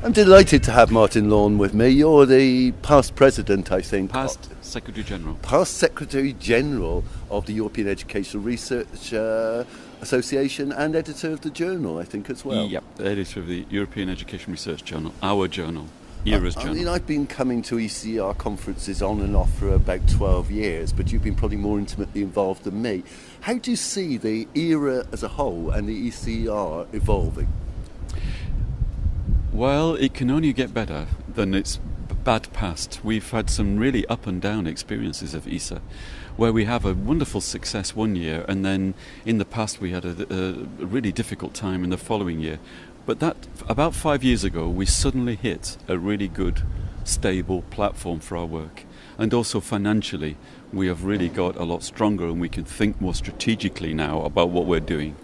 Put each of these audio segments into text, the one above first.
I'm delighted to have Martin Lawn with me. You're the past president, I think. Past Secretary General. Past Secretary General of the European Educational Research Association and editor of the journal, I think, as well. Yep, editor of the European Education Research Journal, our journal, ERA's journal. I mean, I've been coming to ECER conferences on and off for about 12 years, but you've been probably more intimately involved than me. How do you see the ERA as a whole and the ECER evolving? Well, it can only get better than its bad past. We've had some really up and down experiences of ECER, where we have a wonderful success one year, and then in the past we had a really difficult time in the following year. But that about 5 years ago, we suddenly hit a really good, stable platform for our work. And also financially, we have really got a lot stronger, and we can think more strategically now about what we're doing.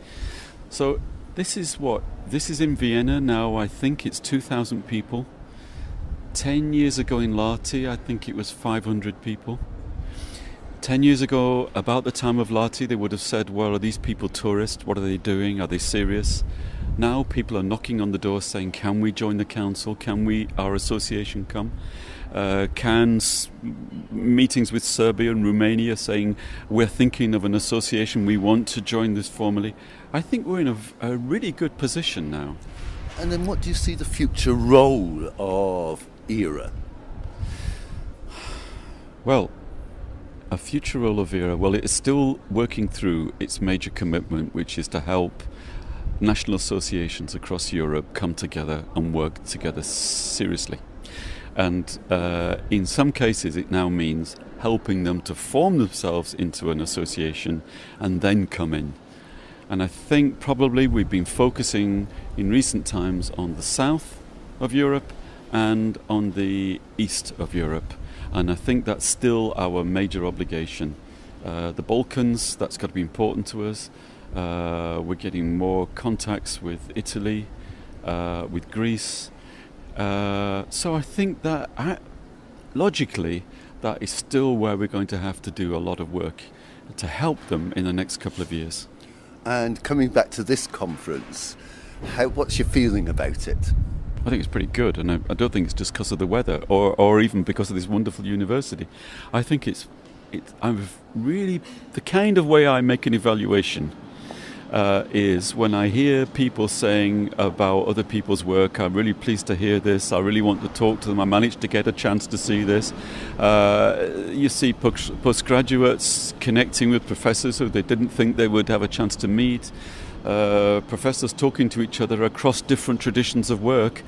So this is in Vienna now. I think it's 2,000 people. 10 years ago in Lahti, I think it was 500 people. 10 years ago, about the time of Lahti, they would have said, well, are these people tourists? What are they doing? Are they serious? Now people are knocking on the door saying, can we join the council? Can our association come? Meetings with Serbia and Romania saying, we're thinking of an association, we want to join this formally. I think we're in a really good position now. And then what do you see the future role of ERA? Well, a future role of ERA, well, it is still working through its major commitment, which is to help national associations across Europe come together and work together seriously. And in some cases it now means helping them to form themselves into an association and then come in. And I think probably we've been focusing in recent times on the south of Europe and on the east of Europe. And I think that's still our major obligation. The Balkans, that's got to be important to us. We're getting more contacts with Italy, with Greece. So I think that logically that is still where we're going to have to do a lot of work to help them in the next couple of years. And coming back to this conference, what's your feeling about it? I think it's pretty good, and I don't think it's just because of the weather or even because of this wonderful university. I think I'm really, the kind of way I make an evaluation is when I hear people saying about other people's work, I'm really pleased to hear this, I really want to talk to them, I managed to get a chance to see this. You see postgraduates connecting with professors who they didn't think they would have a chance to meet, professors talking to each other across different traditions of work.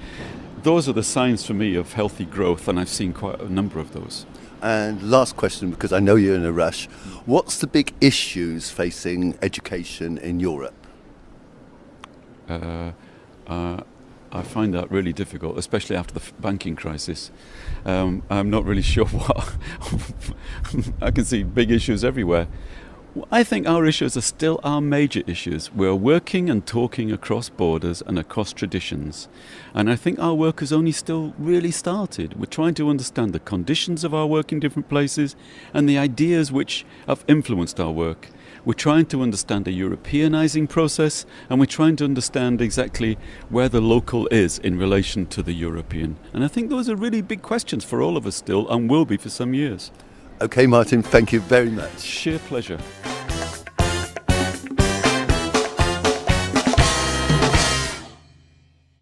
Those are the signs for me of healthy growth, and I've seen quite a number of those. And last question, because I know you're in a rush. What's the big issues facing education in Europe? I find that really difficult, especially after the banking crisis. I'm not really sure what. I can see big issues everywhere. I think our issues are still our major issues. We're working and talking across borders and across traditions. And I think our work has only still really started. We're trying to understand the conditions of our work in different places and the ideas which have influenced our work. We're trying to understand the Europeanizing process, and we're trying to understand exactly where the local is in relation to the European. And I think those are really big questions for all of us still, and will be for some years. Okay, Martin, thank you very much. Sheer pleasure.